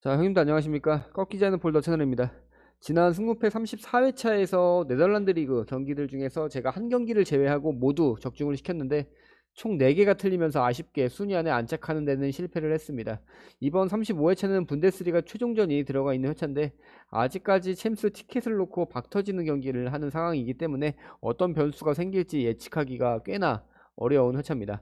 자, 형님도 안녕하십니까? 꺾이지 않는 볼더 채널입니다. 지난 승무패 34회차에서 네덜란드 리그 경기들 중에서 제가 한 경기를 제외하고 모두 적중을 시켰는데 총 4개가 틀리면서 아쉽게 순위 안에 안착하는 데는 실패를 했습니다. 이번 35회차는 분데스리가 최종전이 들어가 있는 회차인데 아직까지 챔스 티켓을 놓고 박터지는 경기를 하는 상황이기 때문에 어떤 변수가 생길지 예측하기가 꽤나 어려운 회차입니다.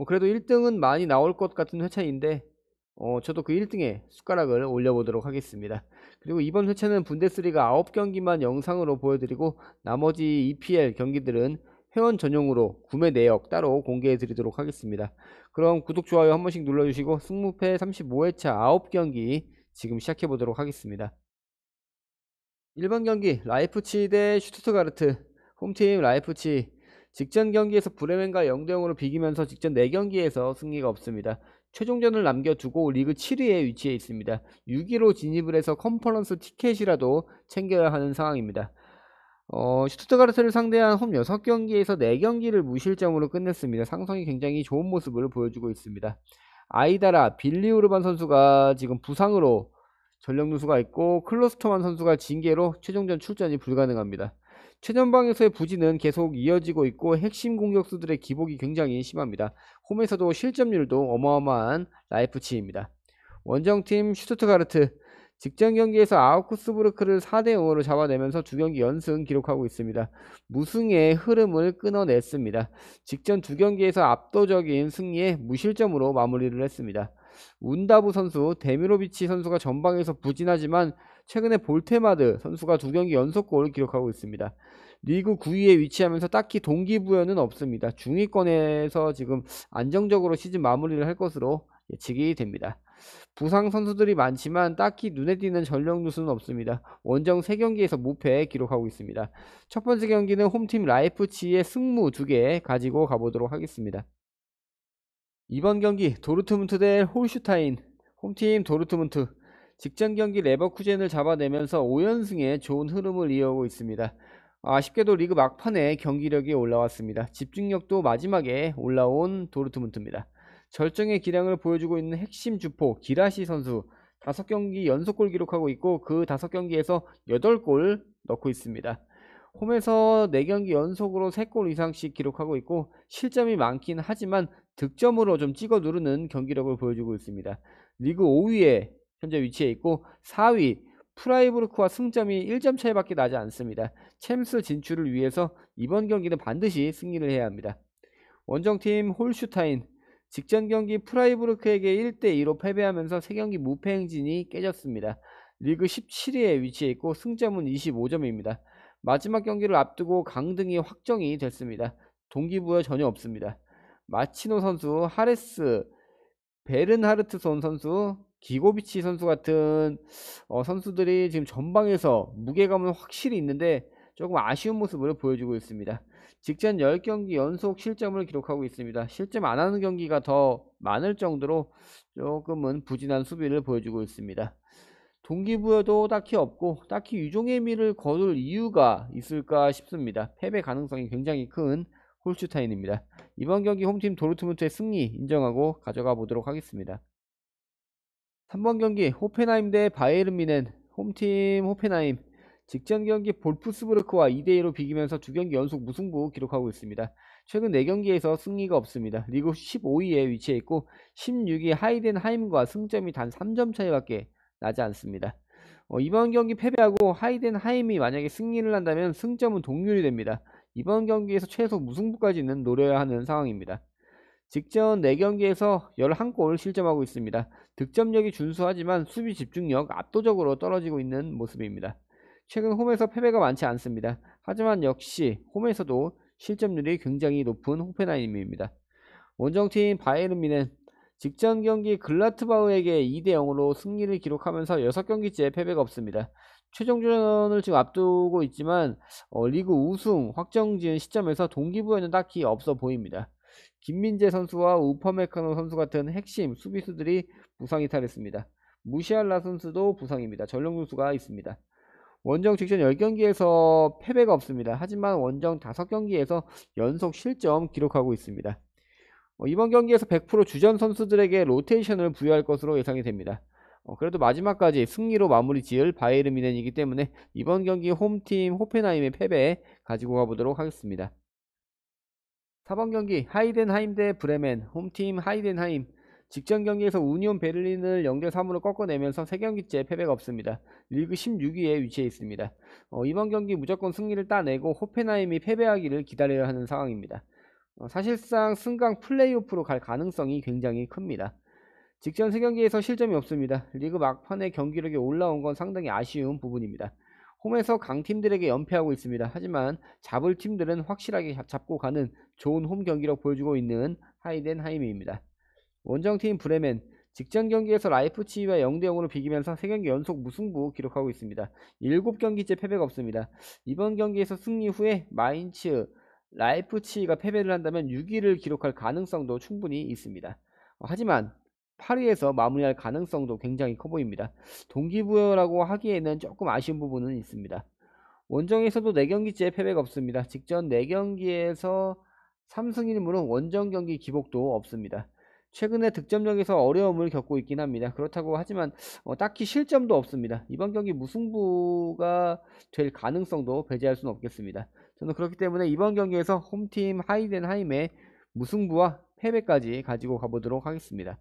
그래도 1등은 많이 나올 것 같은 회차인데 저도 그 1등에 숟가락을 올려보도록 하겠습니다. 그리고 이번 회차는 분데스리가 9경기만 영상으로 보여드리고 나머지 EPL 경기들은 회원 전용으로 구매 내역 따로 공개해 드리도록 하겠습니다. 그럼 구독, 좋아요 한 번씩 눌러주시고 승무패 35회차 9경기 지금 시작해 보도록 하겠습니다. 1번 경기 라이프치히 대 슈투트가르트. 홈팀 라이프치히 직전 경기에서 브레멘과 0대0으로 비기면서 직전 4경기에서 승리가 없습니다. 최종전을 남겨두고 리그 7위에 위치해 있습니다. 6위로 진입을 해서 컨퍼런스 티켓이라도 챙겨야 하는 상황입니다. 슈투트가르트를 상대한 홈 6경기에서 4경기를 무실점으로 끝냈습니다. 상성이 굉장히 좋은 모습을 보여주고 있습니다. 아이다라, 빌리 우르반 선수가 지금 부상으로 전력 누수가 있고 클로스터만 선수가 징계로 최종전 출전이 불가능합니다. 최전방에서의 부진은 계속 이어지고 있고 핵심 공격수들의 기복이 굉장히 심합니다. 홈에서도 실점률도 어마어마한 라이프치히입니다. 원정팀 슈투트가르트 직전 경기에서 아우크스부르크를 4대0으로 잡아내면서 2경기 연승 기록하고 있습니다. 무승의 흐름을 끊어냈습니다. 직전 2경기에서 압도적인 승리에 무실점으로 마무리를 했습니다. 운다부 선수, 데미로비치 선수가 전방에서 부진하지만 최근에 볼테마드 선수가 2경기 연속골을 기록하고 있습니다. 리그 9위에 위치하면서 딱히 동기부여는 없습니다. 중위권에서 지금 안정적으로 시즌 마무리를 할 것으로 예측이 됩니다. 부상 선수들이 많지만 딱히 눈에 띄는 전력 누수는 없습니다. 원정 3경기에서 무패 기록하고 있습니다. 첫 번째 경기는 홈팀 라이프치히의 승무 2개 가지고 가보도록 하겠습니다. 이번 경기 도르트문트 대 홀슈타인. 홈팀 도르트문트 직전 경기 레버쿠젠을 잡아내면서 5연승에 좋은 흐름을 이어오고 있습니다. 아쉽게도 리그 막판에 경기력이 올라왔습니다. 집중력도 마지막에 올라온 도르트문트입니다. 절정의 기량을 보여주고 있는 핵심 주포 기라시 선수 5경기 연속골 기록하고 있고 그 5경기에서 8골 넣고 있습니다. 홈에서 4경기 연속으로 3골 이상씩 기록하고 있고 실점이 많긴 하지만 득점으로 좀 찍어 누르는 경기력을 보여주고 있습니다. 리그 5위에 현재 위치해 있고 4위 프라이부르크와 승점이 1점 차이밖에 나지 않습니다. 챔스 진출을 위해서 이번 경기는 반드시 승리를 해야 합니다. 원정팀 홀슈타인 직전 경기 프라이부르크에게 1대2로 패배하면서 3경기 무패 행진이 깨졌습니다. 리그 17위에 위치해 있고 승점은 25점입니다. 마지막 경기를 앞두고 강등이 확정이 됐습니다. 동기부여 전혀 없습니다. 마치노 선수, 하레스, 베른하르트손 선수, 기고비치 선수 같은 선수들이 지금 전방에서 무게감은 확실히 있는데 조금 아쉬운 모습을 보여주고 있습니다. 직전 10경기 연속 실점을 기록하고 있습니다. 실점 안 하는 경기가 더 많을 정도로 조금은 부진한 수비를 보여주고 있습니다. 동기부여도 딱히 없고 딱히 유종의 미를 거둘 이유가 있을까 싶습니다. 패배 가능성이 굉장히 큰 홀슈타인입니다. 이번 경기 홈팀 도르트문트의 승리 인정하고 가져가 보도록 하겠습니다. 3번 경기 호펜하임 대 바이에른 뮌헨. 홈팀 호펜하임 직전 경기 볼프스부르크와 2대2로 비기면서 2경기 연속 무승부 기록하고 있습니다. 최근 4경기에서 승리가 없습니다. 리그 15위에 위치해 있고 16위 하이덴하임과 승점이 단 3점 차이밖에 나지 않습니다. 이번 경기 패배하고 하이덴하임이 만약에 승리를 한다면 승점은 동률이 됩니다. 이번 경기에서 최소 무승부까지는 노려야 하는 상황입니다. 직전 4경기에서 11골 실점하고 있습니다. 득점력이 준수하지만 수비 집중력 압도적으로 떨어지고 있는 모습입니다. 최근 홈에서 패배가 많지 않습니다. 하지만 역시 홈에서도 실점률이 굉장히 높은 호펜하임입니다. 원정팀 바이에른 뮌헨 직전 경기 글라트바흐에게 2대0으로 승리를 기록하면서 6경기째 패배가 없습니다. 최종전을 지금 앞두고 있지만 리그 우승 확정지은 시점에서 동기부여는 딱히 없어 보입니다. 김민재 선수와 우퍼메카노 선수 같은 핵심 수비수들이 부상 이탈했습니다. 무시알라 선수도 부상입니다. 전력 누수가 있습니다. 원정 직전 10경기에서 패배가 없습니다. 하지만 원정 5경기에서 연속 실점 기록하고 있습니다. 이번 경기에서 100% 주전 선수들에게 로테이션을 부여할 것으로 예상이 됩니다. 그래도 마지막까지 승리로 마무리 지을 바이에른 뮌헨이기 때문에 이번 경기 홈팀 호펜하임의 패배 가지고 가보도록 하겠습니다. 4번 경기 하이덴하임 대 브레멘. 홈팀 하이덴하임. 직전 경기에서 우니온 베를린을 0대3으로 꺾어내면서 3경기째 패배가 없습니다. 리그 16위에 위치해 있습니다. 이번 경기 무조건 승리를 따내고 호펜하임이 패배하기를 기다려야 하는 상황입니다. 사실상 승강 플레이오프로 갈 가능성이 굉장히 큽니다. 직전 3경기에서 실점이 없습니다. 리그 막판에 경기력이 올라온 건 상당히 아쉬운 부분입니다. 홈에서 강팀들에게 연패하고 있습니다. 하지만 잡을 팀들은 확실하게 잡고 가는 좋은 홈 경기력 보여주고 있는 하이덴하임입니다. 원정팀 브레멘. 직전 경기에서 라이프치히와 0대0으로 비기면서 3경기 연속 무승부 기록하고 있습니다. 7경기째 패배가 없습니다. 이번 경기에서 승리 후에 마인츠, 라이프치히가 패배를 한다면 6위를 기록할 가능성도 충분히 있습니다. 하지만 8위에서 마무리할 가능성도 굉장히 커 보입니다. 동기부여라고 하기에는 조금 아쉬운 부분은 있습니다. 원정에서도 4경기째 패배가 없습니다. 직전 4경기에서 3승 1무로 원정 경기 기복도 없습니다. 최근에 득점력에서 어려움을 겪고 있긴 합니다. 그렇다고 하지만 딱히 실점도 없습니다. 이번 경기 무승부가 될 가능성도 배제할 수는 없겠습니다. 저는 그렇기 때문에 이번 경기에서 홈팀 하이덴하임의 무승부와 패배까지 가지고 가보도록 하겠습니다.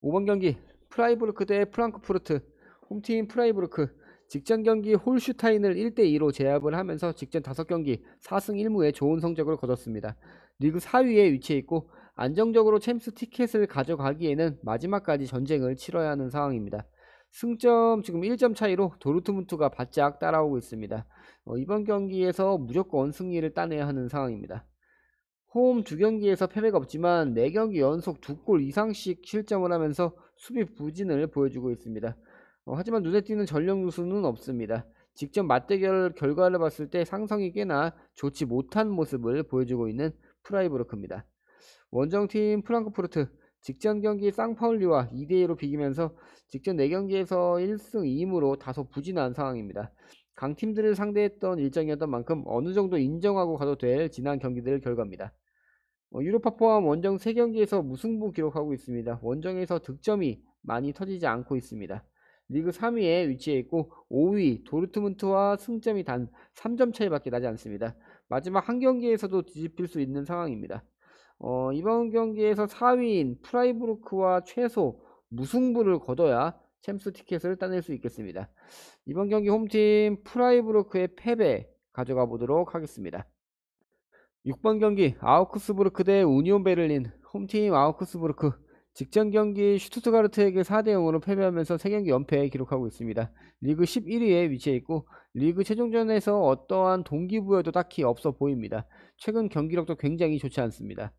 5번 경기 프라이부르크 대 프랑크푸르트. 홈팀 프라이부르크. 직전 경기 홀슈타인을 1대2로 제압을 하면서 직전 5경기 4승 1무의 좋은 성적을 거뒀습니다. 리그 4위에 위치해 있고 안정적으로 챔스 티켓을 가져가기에는 마지막까지 전쟁을 치러야 하는 상황입니다. 승점 지금 1점 차이로 도르트문트가 바짝 따라오고 있습니다. 이번 경기에서 무조건 승리를 따내야 하는 상황입니다. 홈 2경기에서 패배가 없지만 4경기 연속 2골 이상씩 실점을 하면서 수비 부진을 보여주고 있습니다. 하지만 눈에 띄는 전력 누수는 없습니다. 직접 맞대결 결과를 봤을 때 상성이 꽤나 좋지 못한 모습을 보여주고 있는 프라이부르크입니다. 원정팀 프랑크푸르트. 직전 경기 쌍파울리와 2대2로 비기면서 직전 4경기에서 1승 2무로 다소 부진한 상황입니다. 강팀들을 상대했던 일정이었던 만큼 어느 정도 인정하고 가도 될 지난 경기들 결과입니다. 유로파 포함 원정 3경기에서 무승부 기록하고 있습니다. 원정에서 득점이 많이 터지지 않고 있습니다. 리그 3위에 위치해 있고 5위 도르트문트와 승점이 단 3점 차이밖에 나지 않습니다. 마지막 한 경기에서도 뒤집힐 수 있는 상황입니다. 이번 경기에서 4위인 프라이부르크와 최소 무승부를 거둬야 챔스 티켓을 따낼 수 있겠습니다. 이번 경기 홈팀 프라이부르크의 패배 가져가 보도록 하겠습니다. 6번 경기 아우크스부르크 대 우니온 베를린. 홈팀 아우크스부르크. 직전 경기 슈투트가르트에게 4대0으로 패배하면서 3경기 연패 기록하고 있습니다. 리그 11위에 위치해 있고 리그 최종전에서 어떠한 동기부여도 딱히 없어 보입니다. 최근 경기력도 굉장히 좋지 않습니다.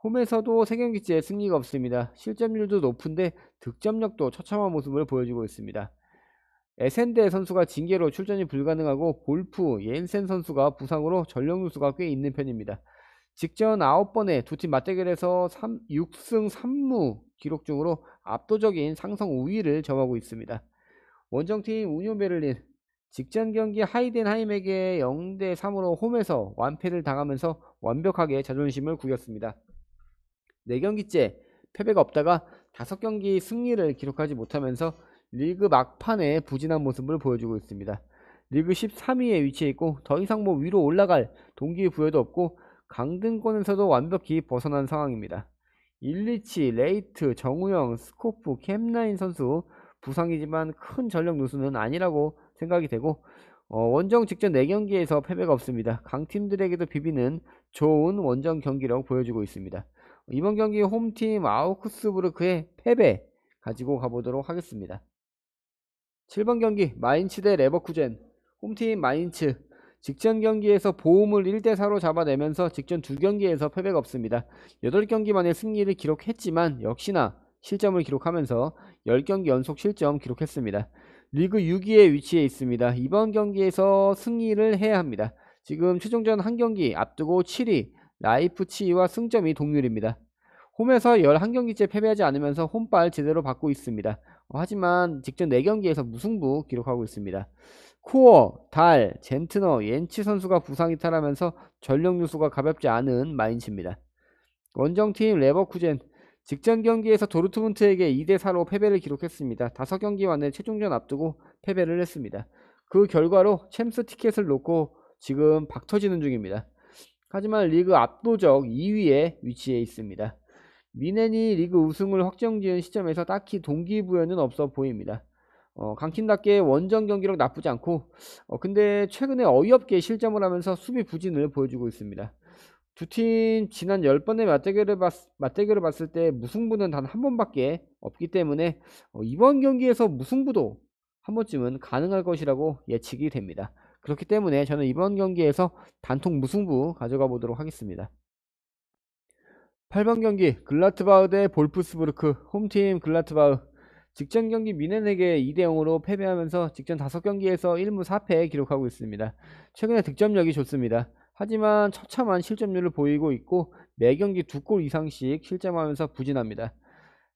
홈에서도 3경기째 승리가 없습니다. 실점률도 높은데 득점력도 처참한 모습을 보여주고 있습니다. 에센데 선수가 징계로 출전이 불가능하고 볼프, 옌센 선수가 부상으로 전력 누수가 꽤 있는 편입니다. 직전 9번의 두 팀 맞대결에서 6승 3무 기록 중으로 압도적인 상성 우위를 점하고 있습니다. 원정팀 우니온 베를린. 직전 경기 하이덴하임에게 0대3으로 홈에서 완패를 당하면서 완벽하게 자존심을 구겼습니다. 4경기째 패배가 없다가 5경기 승리를 기록하지 못하면서 리그 막판에 부진한 모습을 보여주고 있습니다. 리그 13위에 위치해 있고 더 이상 위로 올라갈 동기부여도 없고 강등권에서도 완벽히 벗어난 상황입니다. 일리치, 레이트, 정우영, 스코프, 캠라인 선수 부상이지만 큰 전력 누수는 아니라고 생각이 되고 원정 직전 4경기에서 패배가 없습니다. 강팀들에게도 비비는 좋은 원정 경기력 보여주고 있습니다. 이번 경기 홈팀 아우크스부르크의 패배 가지고 가보도록 하겠습니다. 7번 경기 마인츠 대 레버쿠젠. 홈팀 마인츠. 직전 경기에서 보움을 1대4로 잡아내면서 직전 2경기에서 패배가 없습니다. 8경기 만에 승리를 기록했지만 역시나 실점을 기록하면서 10경기 연속 실점 기록했습니다. 리그 6위에 위치해 있습니다. 이번 경기에서 승리를 해야 합니다. 지금 최종전 한 경기 앞두고 7위 라이프치히와 승점이 동률입니다. 홈에서 11경기째 패배하지 않으면서 홈발 제대로 받고 있습니다. 하지만 직전 4경기에서 무승부 기록하고 있습니다. 코어, 달, 젠트너, 옌치 선수가 부상 이탈하면서 전력 누수가 가볍지 않은 마인츠입니다. 원정팀 레버쿠젠. 직전 경기에서 도르트문트에게 2대4로 패배를 기록했습니다. 5경기 만에 최종전 앞두고 패배를 했습니다. 그 결과로 챔스 티켓을 놓고 지금 박터지는 중입니다. 하지만 리그 압도적 2위에 위치해 있습니다. 미넨이 리그 우승을 확정지은 시점에서 딱히 동기부여는 없어 보입니다. 강팀답게 원정 경기력 나쁘지 않고 근데 최근에 어이없게 실점을 하면서 수비 부진을 보여주고 있습니다. 두 팀 지난 10번의 맞대결을 봤을 때 무승부는 단 한 번밖에 없기 때문에 이번 경기에서 무승부도 한 번쯤은 가능할 것이라고 예측이 됩니다. 그렇기 때문에 저는 이번 경기에서 단통 무승부 가져가 보도록 하겠습니다. 8번 경기 글라트바흐 대 볼프스부르크. 홈팀 글라트바흐. 직전 경기 미넨에게 2대0으로 패배하면서 직전 5경기에서 1무 4패 기록하고 있습니다. 최근에 득점력이 좋습니다. 하지만 처참한 실점률을 보이고 있고 매경기 2골 이상씩 실점하면서 부진합니다.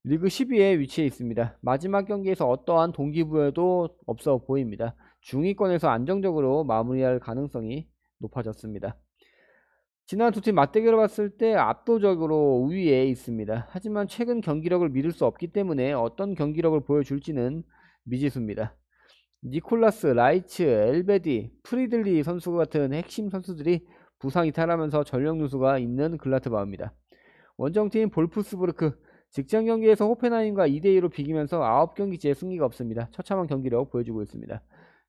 리그 10위에 위치해 있습니다. 마지막 경기에서 어떠한 동기부여도 없어 보입니다. 중위권에서 안정적으로 마무리할 가능성이 높아졌습니다. 지난 두 팀 맞대결을 봤을 때 압도적으로 우위에 있습니다. 하지만 최근 경기력을 믿을 수 없기 때문에 어떤 경기력을 보여줄지는 미지수입니다. 니콜라스, 라이츠, 엘베디, 프리들리 선수 같은 핵심 선수들이 부상 이탈하면서 전력 누수가 있는 글라트바흐입니다. 원정팀 볼프스부르크. 직전 경기에서 호펜하임과 2대2로 비기면서 9경기째 승리가 없습니다. 처참한 경기력 보여주고 있습니다.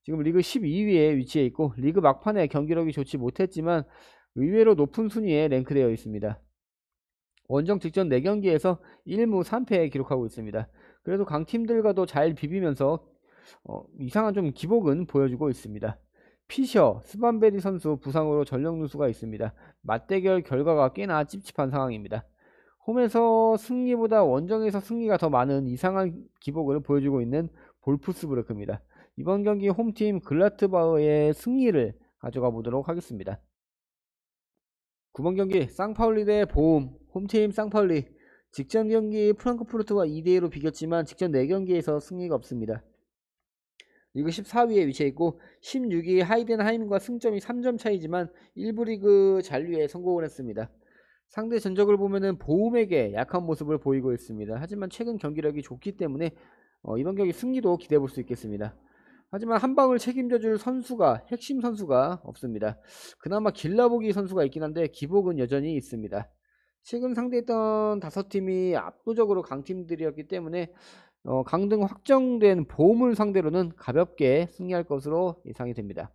지금 리그 12위에 위치해 있고 리그 막판에 경기력이 좋지 못했지만 의외로 높은 순위에 랭크되어 있습니다. 원정 직전 4경기에서 1무 3패 기록하고 있습니다. 그래도 강팀들과도 잘 비비면서 이상한 좀 기복은 보여주고 있습니다. 피셔, 스반베리 선수 부상으로 전력 누수가 있습니다. 맞대결 결과가 꽤나 찝찝한 상황입니다. 홈에서 승리보다 원정에서 승리가 더 많은 이상한 기복을 보여주고 있는 볼프스부르크입니다. 이번 경기 홈팀 글라트바흐의 승리를 가져가 보도록 하겠습니다. 9번 경기 쌍파울리 대 보움. 홈팀 쌍파울리. 직전 경기 프랑크푸르트와 2대2로 비겼지만 직전 4경기에서 승리가 없습니다. 리그 14위에 위치해 있고 16위 하이덴하임과 승점이 3점 차이지만 1부 리그 잔류에 성공을 했습니다. 상대 전적을 보면은 보움에게 약한 모습을 보이고 있습니다. 하지만 최근 경기력이 좋기 때문에 이번 경기 승리도 기대해 볼 수 있겠습니다. 하지만 한 방을 책임져줄 선수가 핵심 선수가 없습니다. 그나마 길라보기 선수가 있긴 한데 기복은 여전히 있습니다. 최근 상대했던 5팀이 압도적으로 강팀들이었기 때문에 강등 확정된 보움을 상대로는 가볍게 승리할 것으로 예상이 됩니다.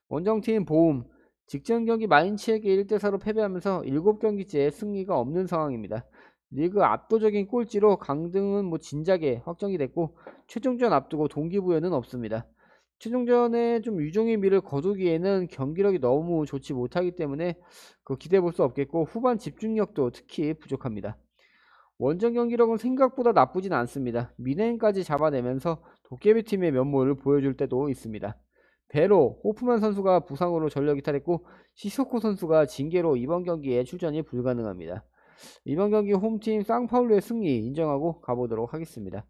원정팀 보움. 직전 경기 마인츠에게 1대4로 패배하면서 7경기째 승리가 없는 상황입니다. 리그 압도적인 꼴찌로 강등은 진작에 확정이 됐고 최종전 앞두고 동기부여는 없습니다. 최종전에 좀 유종의 미를 거두기에는 경기력이 너무 좋지 못하기 때문에 기대해 볼 수 없겠고 후반 집중력도 특히 부족합니다. 원정 경기력은 생각보다 나쁘진 않습니다. 미넨까지 잡아내면서 도깨비팀의 면모를 보여줄 때도 있습니다. 베로, 호프만 선수가 부상으로 전력 이탈했고 시소코 선수가 징계로 이번 경기에 출전이 불가능합니다. 이번 경기 홈팀 쌍파울루의 승리 인정하고 가보도록 하겠습니다.